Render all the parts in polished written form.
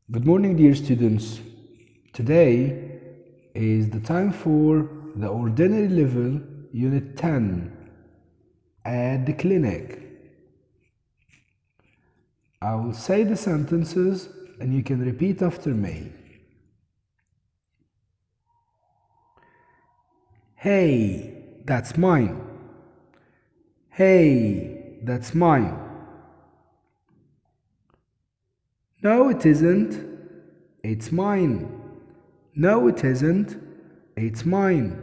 Good morning, dear students. Today is the time for the ordinary level, unit 10 at the clinic. I will say the sentences and you can repeat after me. Hey, that's mine. Hey, that's mine. No, it isn't. It's mine. No, it isn't. It's mine.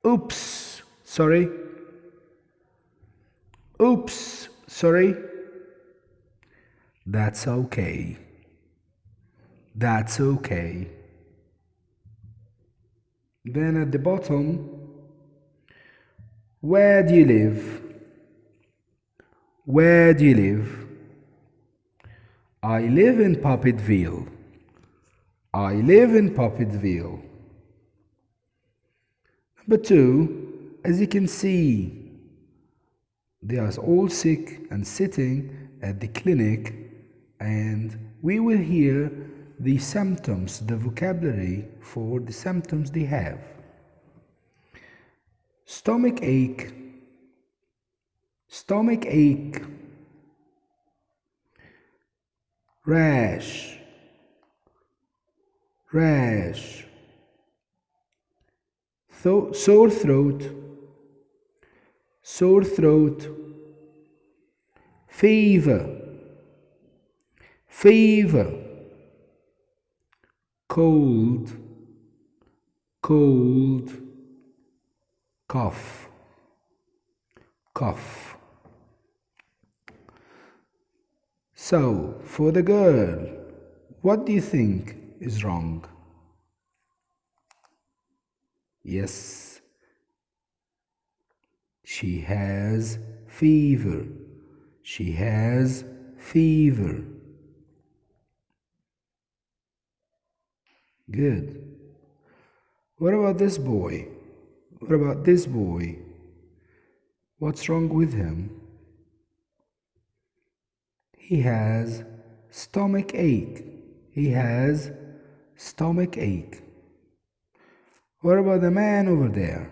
Oops, sorry. Oops, sorry. That's okay. That's okay. Then at the bottom, where do you live? Where do you live? I live in Puppetville. I live in Puppetville. Number 2, as you can see, they are all sick and sitting at the clinic, and we will hear the symptoms, the vocabulary for the symptoms they have. Stomach ache, stomach ache. Rash, rash. Sore throat, sore throat. Fever, fever. Cold, cold. Cough, cough. So, for the girl, what do you think is wrong? Yes, she has fever. She has fever. Good. What about this boy? What about this boy? What's wrong with him? He has stomach ache. He has stomach ache. What about the man over there?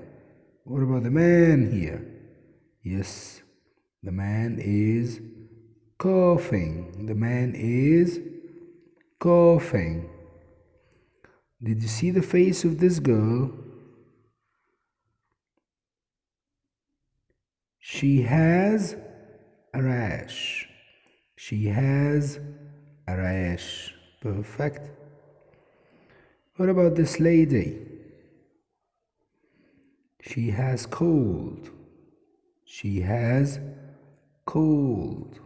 What about the man here? Yes, the man is coughing. The man is coughing. Did you see the face of this girl? She has a rash. She has a rash. Perfect. What about this lady? She has cold. She has cold.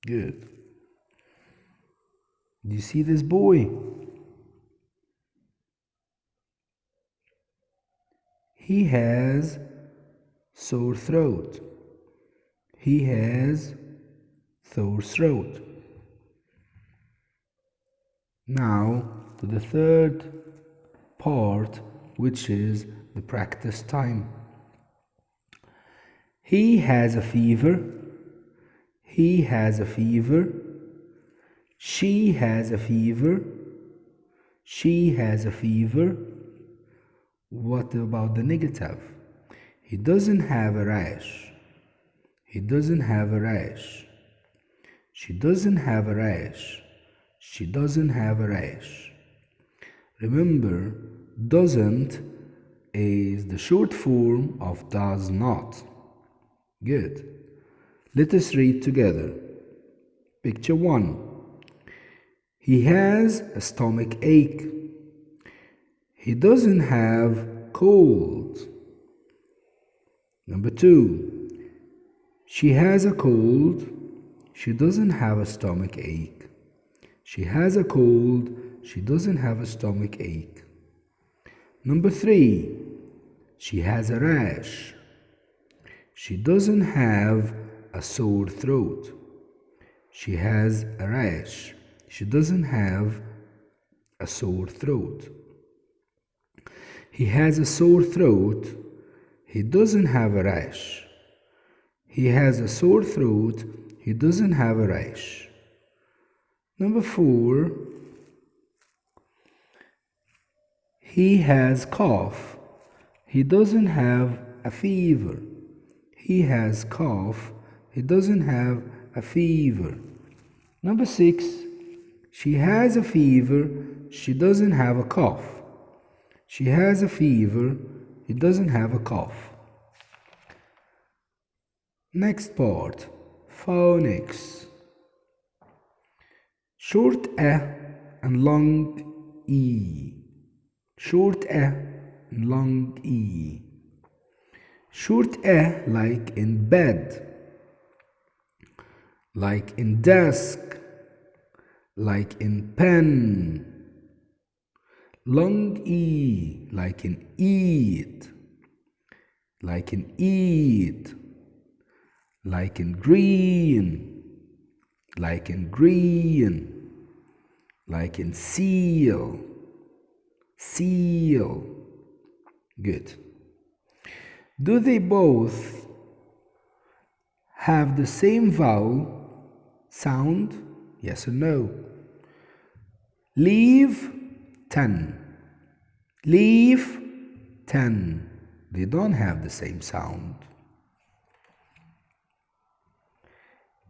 Good. Do you see this boy? He has sore throat. He has sore throat. Now to the third part, which is the practice time. He has a fever. He has a fever. She has a fever. She has a fever. What about the negative? He doesn't have a rash. He doesn't have a rash. She doesn't have a rash. She doesn't have a rash. Remember, doesn't is the short form of does not. Good. Let us read together. Picture 1. He has a stomach ache. He doesn't have cold. Number 2. She has a cold. She doesn't have a stomach ache. She has a cold. She doesn't have a stomach ache. Number 3. She has a rash. She doesn't have a sore throat. She has a rash. She doesn't have a sore throat. He has a sore throat. He doesn't have a rash. He has a sore throat. He doesn't have a rash. Number 4. He has cough. He doesn't have a fever. He has cough. He doesn't have a fever. Number 6. She has a fever. She doesn't have a cough. She has a fever. He doesn't have a cough. Next part, phonics. Short A and long E. Short A and long E. Short A like in bed, like in desk, like in pen. Long E like in eat, like in eat, like in green, like in green, like in seal, seal. Good. Do they both have the same vowel sound? Yes or no? Leave 10. Leave 10. They don't have the same sound.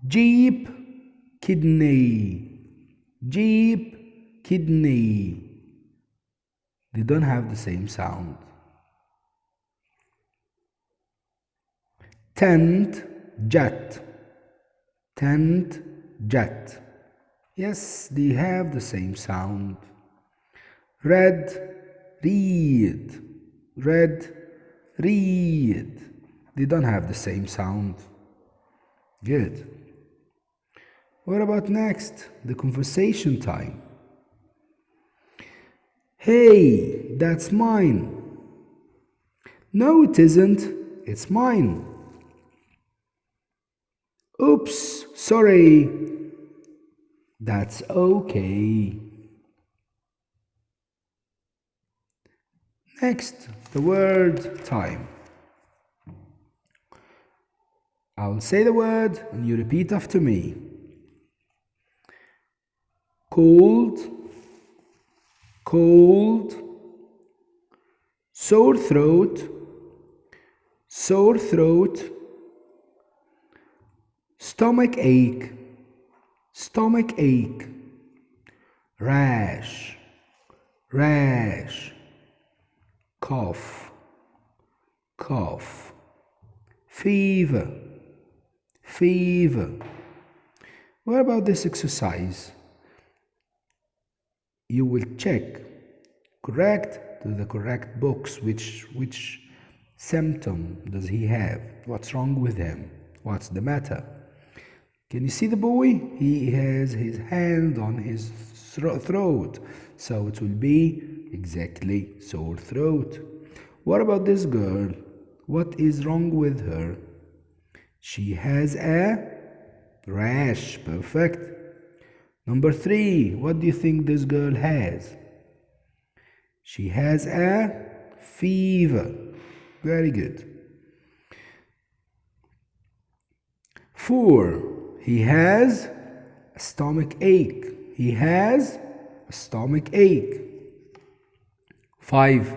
Jeep, kidney. Jeep, kidney. They don't have the same sound. Tent, jet. Tent, jet. Yes, they have the same sound. Red, read. Red, read. They don't have the same sound. Good. What about next? The conversation time. Hey, that's mine. No, it isn't. It's mine. Oops, sorry. That's okay. Next, the word time. I'll say the word and you repeat after me. Cold, cold, sore throat, sore throat, stomach ache, stomach ache, rash, rash, cough, cough, fever, fever. What about this exercise? You will check correct to the correct box which symptom does he have, what's wrong with him, what's the matter. Can you see the boy? He has his hand on his throat, so it will be exactly sore throat. What about this girl? What is wrong with her? She has a rash. Perfect. Number 3, what do you think this girl has? She has a fever. Very good. 4, he has a stomach ache. He has a stomach ache. 5,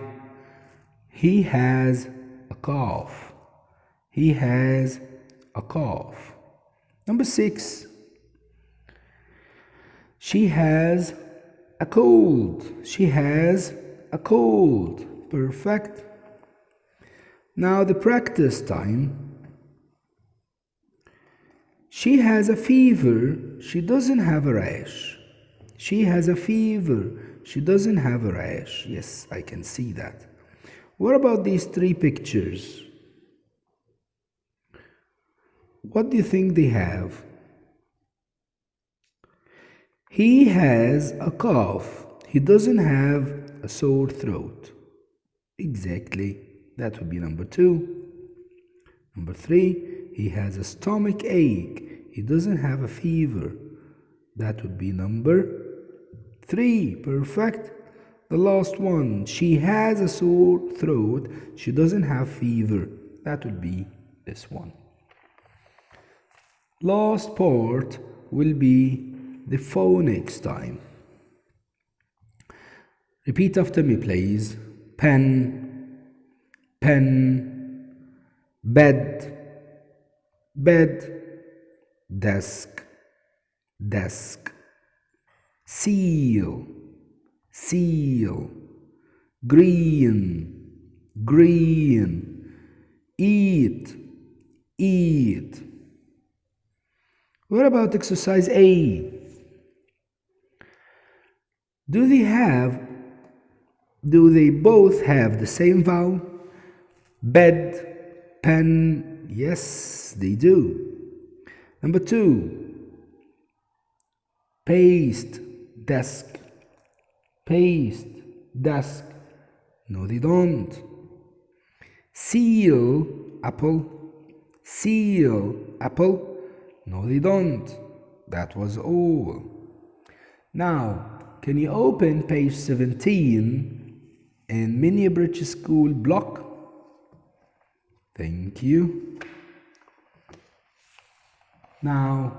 he has a cough. He has a cough. Number 6, she has a cold. She has a cold. Perfect. Now the practice time. She has a fever. She doesn't have a rash. She has a fever. She doesn't have a rash. Yes, I can see that. What about these 3 pictures? What do you think they have? He has a cough. He doesn't have a sore throat. Exactly. That would be number 2. Number 3, he has a stomach ache. He doesn't have a fever. That would be number 3. Perfect. The last one, she has a sore throat. She doesn't have fever. That would be this one. Last part will be the phonics time. Repeat after me, please. Pen, pen, bed, bed, desk, desk, seal, seal, green, green, eat, eat. What about exercise A? Do they both have the same vowel? Bed, pen, yes, they do. Number 2, paste, desk, paste, desk, no they don't. Seal, apple, seal, apple, no they don't. That was all. Now, can you open page 17 in Minia Bridge School block? Thank you. Now,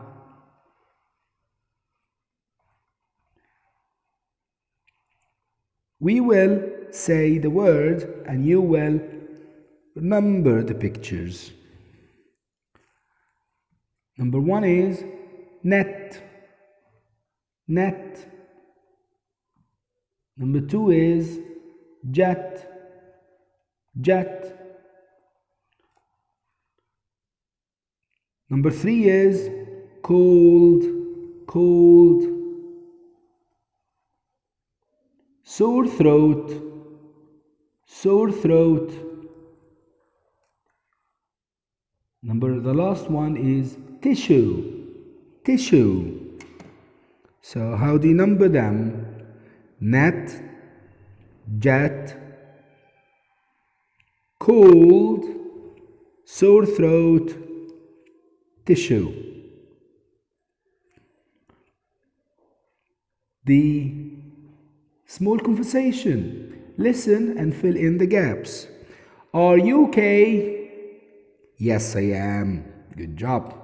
we will say the word and you will remember the pictures. Number 1 is net, net. Number 2 is jet, jet. Number 3 is cold, cold. Sore throat, sore throat. The last one is tissue, tissue. So how do you number them? Net, jet, cold, sore throat, tissue. The small conversation. Listen and fill in the gaps. Are you okay? Yes, I am. Good job.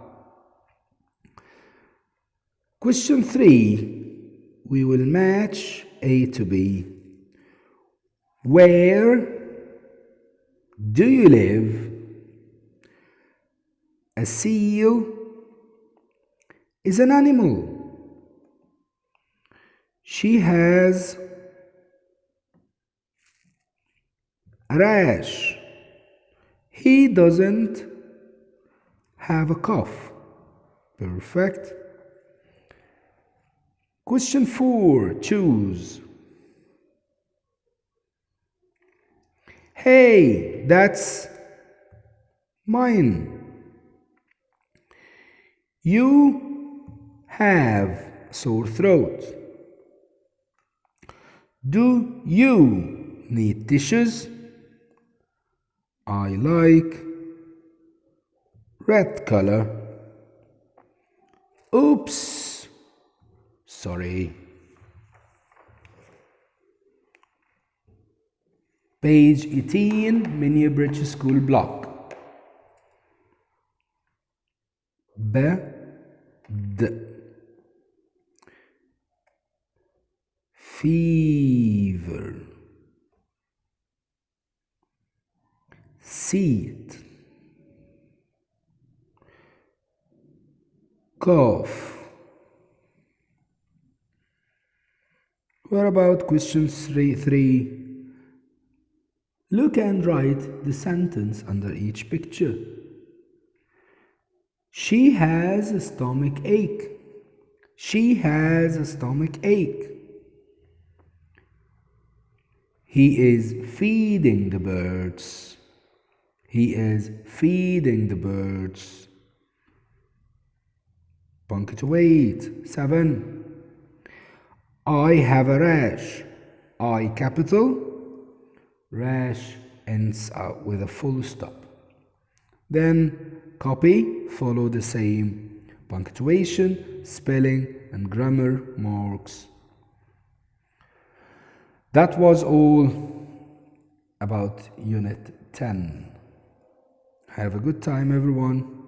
Question 3. We will match A to B. Where do you live? A seal is an animal. She has a rash. He doesn't have a cough. Perfect. Question 4. Choose. Hey, that's mine. You have sore throat. Do you need tissues? I like red color. Oops, sorry. Page 18, Minia Bridge School block. Fever. Seat. Cough. What about question 3? Look and write the sentence under each picture. She has a stomach ache. She has a stomach ache. He is feeding the birds. He is feeding the birds. Punctuate. 7. I have a rash. I capital. Rash ends up with a full stop. Then copy, follow the same punctuation, spelling, and grammar marks. That was all about Unit 10. Have a good time, everyone.